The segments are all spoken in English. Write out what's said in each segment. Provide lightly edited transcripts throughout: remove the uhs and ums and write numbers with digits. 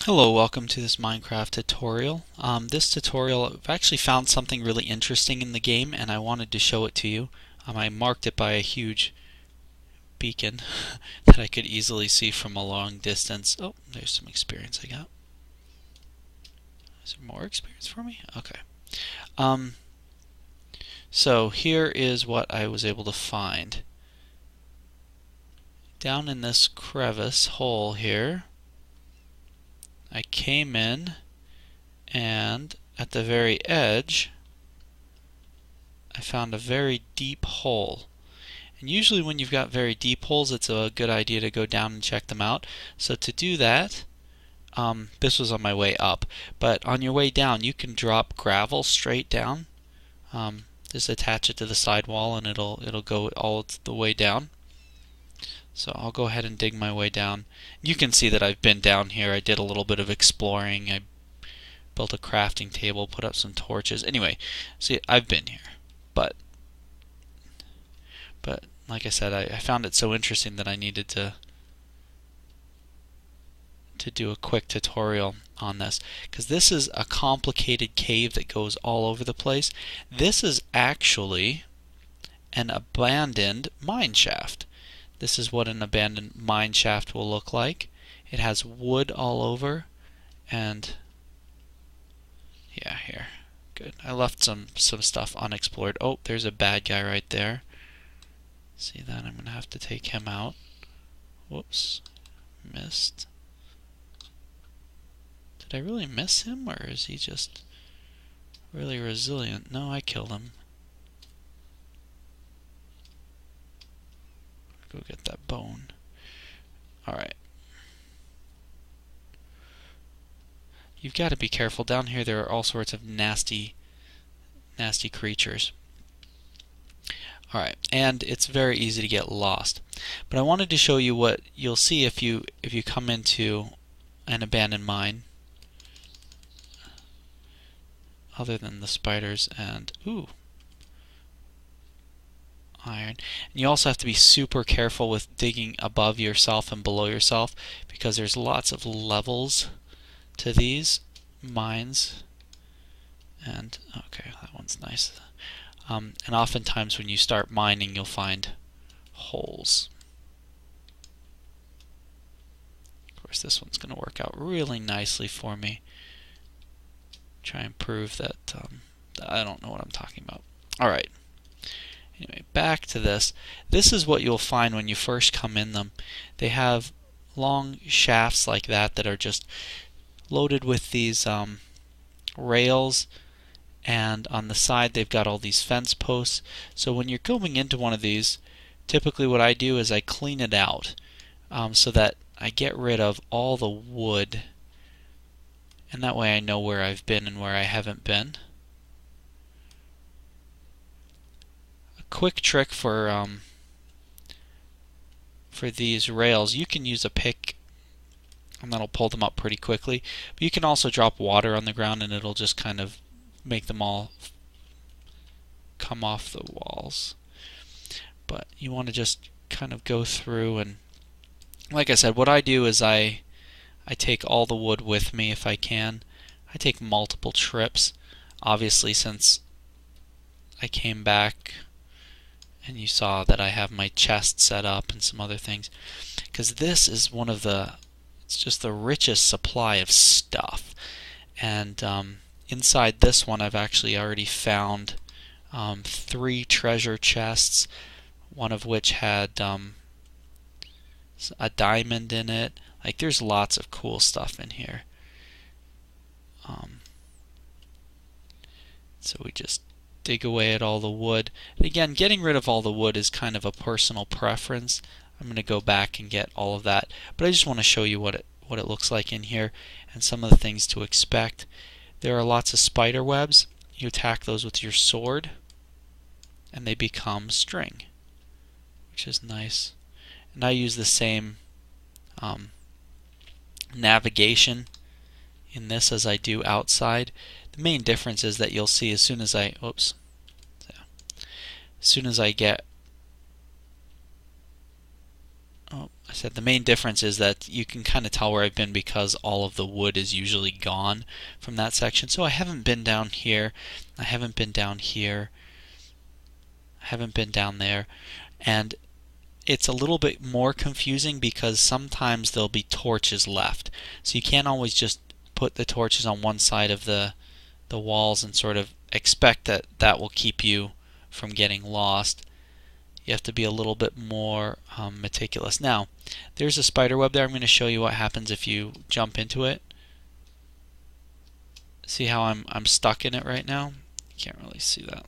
Hello, welcome to this Minecraft tutorial. This tutorial, I've actually found something really interesting in the game and I wanted to show it to you. I marked it by a huge beacon that I could easily see from a long distance. Oh, there's some experience I got. Is there more experience for me? Okay. So here is what I was able to find. Down in this crevice hole here, I came in and at the very edge I found a very deep hole. And usually when you've got very deep holes, it's a good idea to go down and check them out. So to do that, this was on my way up, but on your way down you can drop gravel straight down. Just attach it to the side wall and it'll go all the way down. So I'll go ahead and dig my way down. You can see that I've been down here. I did a little bit of exploring. I built a crafting table, put up some torches. Anyway, see, I've been here. But like I said, I found it so interesting that I needed to do a quick tutorial on this, because this is a complicated cave that goes all over the place. This is actually an abandoned mine shaft. This is what an abandoned mine shaft will look like. It has wood all over, and yeah, here. Good. I left some stuff unexplored. Oh, there's a bad guy right there. See that? I'm gonna have to take him out. Whoops. Missed. Did I really miss him, or is he just really resilient? No, I killed him. Go get that bone. Alright. You've got to be careful. Down here there are all sorts of nasty creatures. Alright, and it's very easy to get lost. But I wanted to show you what you'll see if you come into an abandoned mine. Other than the spiders and iron. And you also have to be super careful with digging above yourself and below yourself, because there's lots of levels to these mines. And okay, that one's nice. And oftentimes when you start mining, you'll find holes. Of course, this one's going to work out really nicely for me. Try and prove that I don't know what I'm talking about. Alright. Anyway, back to this. This is what you'll find when you first come in them. They have long shafts like that are just loaded with these rails, and on the side they've got all these fence posts. So when you're going into one of these, typically what I do is I clean it out so that I get rid of all the wood, and that way I know where I've been and where I haven't been. A quick trick for these rails, you can use a pick and that'll pull them up pretty quickly. But you can also drop water on the ground and it'll just kind of make them all come off the walls. But you want to just kind of go through, and like I said, what I do is I take all the wood with me if I can. I take multiple trips, obviously, since I came back and you saw that I have my chest set up and some other things, because this is one of the, it's just the richest supply of stuff. And inside this one I've actually already found 3 treasure chests, one of which had a diamond in it. Like, there's lots of cool stuff in here. So we just dig away at all the wood. And again, getting rid of all the wood is kind of a personal preference. I'm going to go back and get all of that, but I just want to show you what it looks like in here and some of the things to expect. There are lots of spider webs. You attack those with your sword and they become string, which is nice. And I use the same navigation in this as I do outside. The main difference is that you'll see as soon as I get, oh, I said the main difference is that you can kind of tell where I've been because all of the wood is usually gone from that section. So I haven't been down here, I haven't been down here, I haven't been down there, and it's a little bit more confusing because sometimes there'll be torches left. So you can't always just put the torches on one side of the walls and sort of expect that that will keep you from getting lost. You have to be a little bit more meticulous. Now, there's a spider web there. I'm going to show you what happens if you jump into it. See how I'm stuck in it right now? You can't really see that.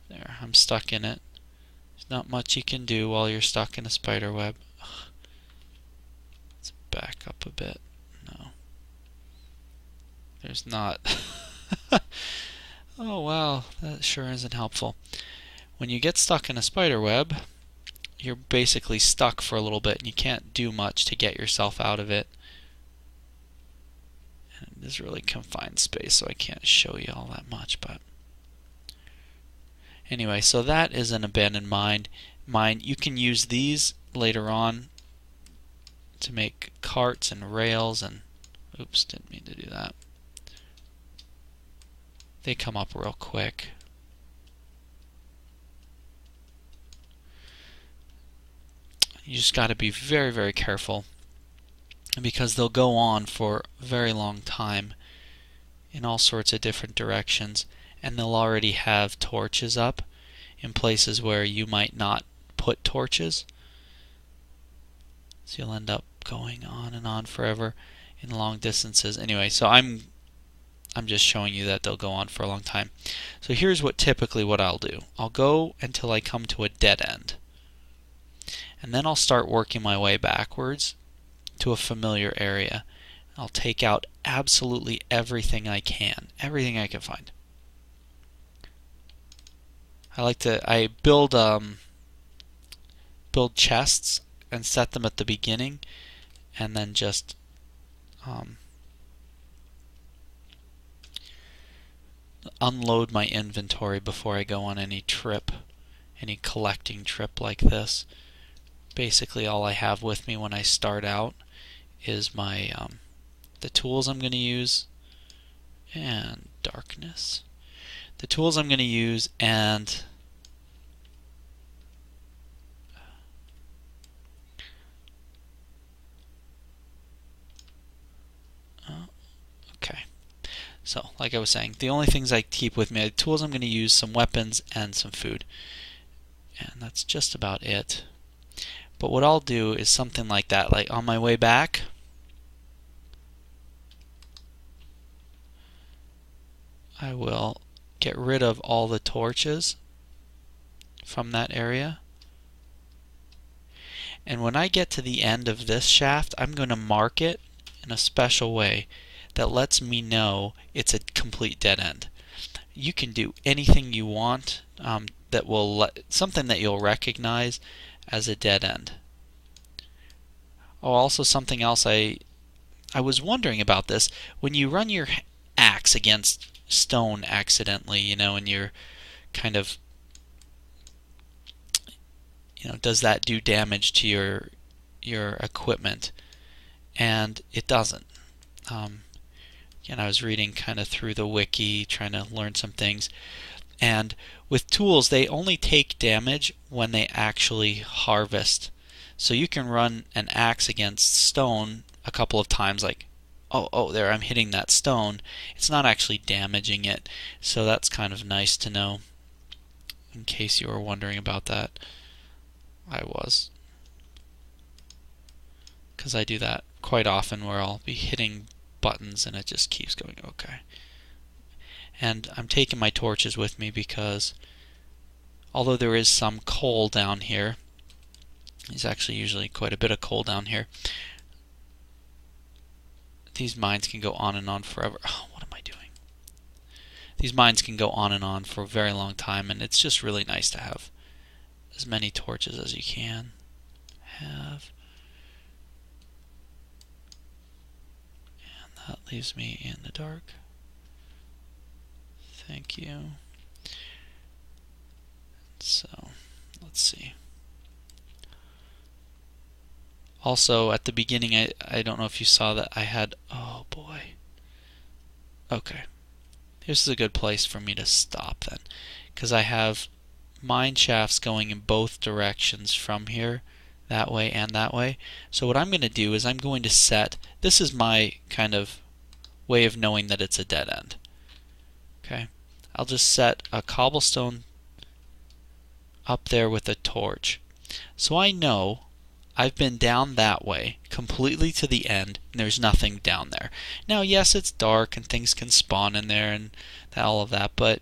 There, I'm stuck in it. There's not much you can do while you're stuck in a spider web. Let's back up a bit. No. There's not. Oh wow, that sure isn't helpful. When you get stuck in a spider web, you're basically stuck for a little bit and you can't do much to get yourself out of it. And it is really confined space, so I can't show you all that much, but anyway, so that is an abandoned mine. You can use these later on to make carts and rails and oops, didn't mean to do that. They come up real quick. You just got to be very, very careful because they'll go on for a very long time in all sorts of different directions, and they'll already have torches up in places where you might not put torches. So you'll end up going on and on forever in long distances. Anyway, so I'm just showing you that they'll go on for a long time. So here's typically what I'll do. I'll go until I come to a dead end. And then I'll start working my way backwards to a familiar area. I'll take out absolutely everything I can. Everything I can find. I build chests and set them at the beginning and then just unload my inventory before I go on any trip, any collecting trip like this. Basically all I have with me when I start out is my the tools I'm going to use and darkness. The tools I'm going to use and okay. So, like I was saying, the only things I keep with me are the tools I'm going to use, some weapons, and some food. And that's just about it. But what I'll do is something like that, like on my way back, I will get rid of all the torches from that area. And when I get to the end of this shaft, I'm going to mark it in a special way that lets me know it's a complete dead end. You can do anything you want that will something that you'll recognize as a dead end. Oh, also something else I was wondering about this. When you run your axe against stone accidentally, you know, and you're kind of, you know, does that do damage to your equipment? And it doesn't. Again, I was reading kind of through the wiki, trying to learn some things. And with tools, they only take damage when they actually harvest. So you can run an axe against stone a couple of times, like, oh, there, I'm hitting that stone. It's not actually damaging it. So that's kind of nice to know, in case you were wondering about that. I was. Because I do that quite often where I'll be hitting buttons and it just keeps going, okay. And I'm taking my torches with me because although there is some coal down here, there's actually usually quite a bit of coal down here, these mines can go on and on forever. Oh, what am I doing? These mines can go on and on for a very long time, and it's just really nice to have as many torches as you can have. And that leaves me in the dark. Thank you. So, let's see. Also, at the beginning, I don't know if you saw that I had, oh boy. Okay. This is a good place for me to stop then, because I have mine shafts going in both directions from here, that way and that way. So what I'm going to do is I'm going to set, this is my kind of way of knowing that it's a dead end. Okay. I'll just set a cobblestone up there with a torch. So I know I've been down that way completely to the end and there's nothing down there. Now yes, it's dark and things can spawn in there and all of that, but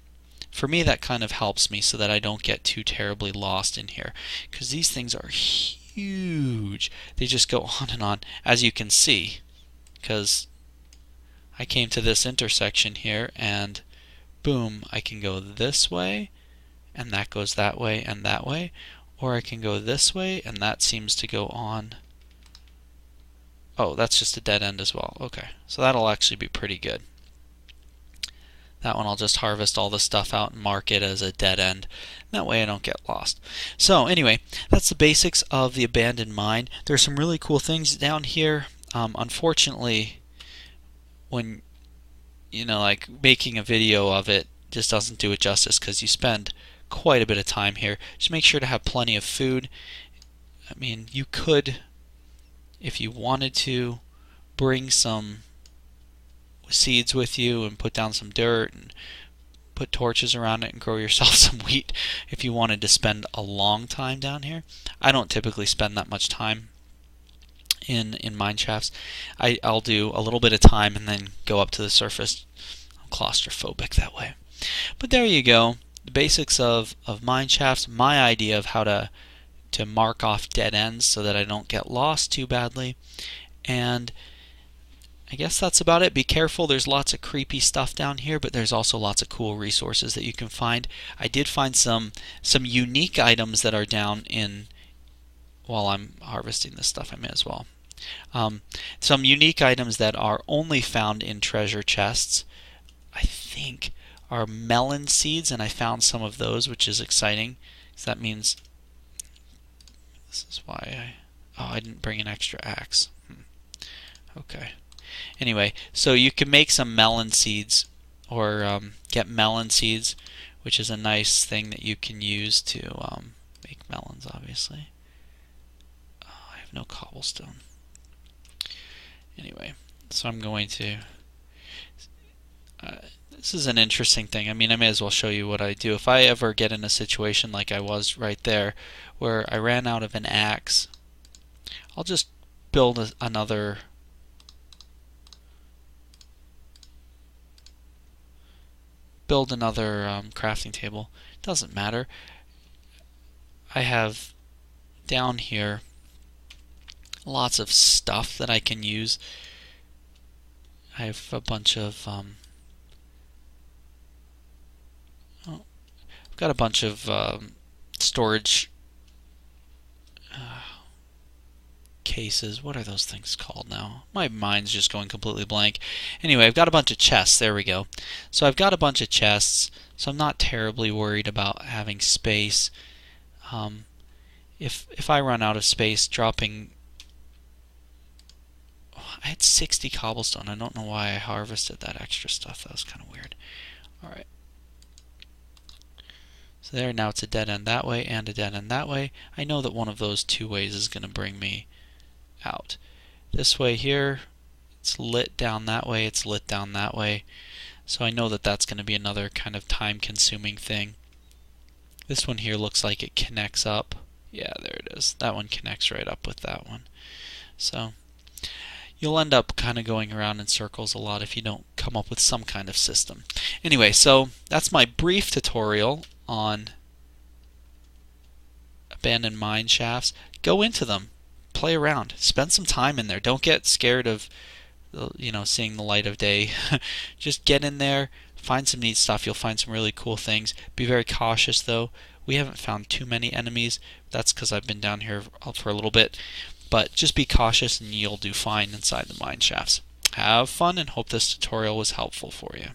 for me that kind of helps me so that I don't get too terribly lost in here, because these things are huge. They just go on and on, as you can see, because I came to this intersection here and boom, I can go this way and that goes that way and that way, or I can go this way and that seems to go on. Oh, that's just a dead end as well. Okay, so that'll actually be pretty good. That one I'll just harvest all the stuff out and mark it as a dead end. That way I don't get lost. So anyway, that's the basics of the abandoned mine. There's some really cool things down here. Unfortunately, when like making a video of it just doesn't do it justice, because you spend quite a bit of time here. Just make sure to have plenty of food. I mean, you could, if you wanted to, bring some seeds with you and put down some dirt and put torches around it and grow yourself some wheat if you wanted to spend a long time down here. I don't typically spend that much time in mine shafts. I'll do a little bit of time and then go up to the surface. I'm claustrophobic that way. But there you go. The basics of mine shafts, my idea of how to mark off dead ends so that I don't get lost too badly. And I guess that's about it. Be careful, there's lots of creepy stuff down here, but there's also lots of cool resources that you can find. I did find some unique items that are down in, while I'm harvesting this stuff, I may as well. Some unique items that are only found in treasure chests, I think, are melon seeds, and I found some of those, which is exciting. So that means, this is why I didn't bring an extra axe. Okay. Anyway, so you can make some melon seeds, or get melon seeds, which is a nice thing that you can use to make melons, obviously. Oh, I have no cobblestone. Anyway, so I'm going to... this is an interesting thing. I mean, I may as well show you what I do. If I ever get in a situation like I was right there, where I ran out of an axe, I'll just build another... crafting table. Doesn't matter. I have down here lots of stuff that I can use. I have a bunch of I've got a bunch of storage cases. What are those things called now? My mind's just going completely blank. Anyway, I've got a bunch of chests. There we go. So I've got a bunch of chests, so I'm not terribly worried about having space. If I run out of space, dropping... I had 60 cobblestone. I don't know why I harvested that extra stuff. That was kind of weird. Alright. So there, now it's a dead end that way and a dead end that way. I know that one of those two ways is going to bring me out. This way here, it's lit down that way, it's lit down that way. So I know that that's going to be another kind of time-consuming thing. This one here looks like it connects up. Yeah, there it is. That one connects right up with that one. So you'll end up kind of going around in circles a lot if you don't come up with some kind of system. Anyway, so that's my brief tutorial on abandoned mine shafts. Go into them. Play around. Spend some time in there. Don't get scared of seeing the light of day. Just get in there, find some neat stuff. You'll find some really cool things. Be very cautious though. We haven't found too many enemies. That's because I've been down here for a little bit. But just be cautious and you'll do fine inside the mine shafts. Have fun and hope this tutorial was helpful for you.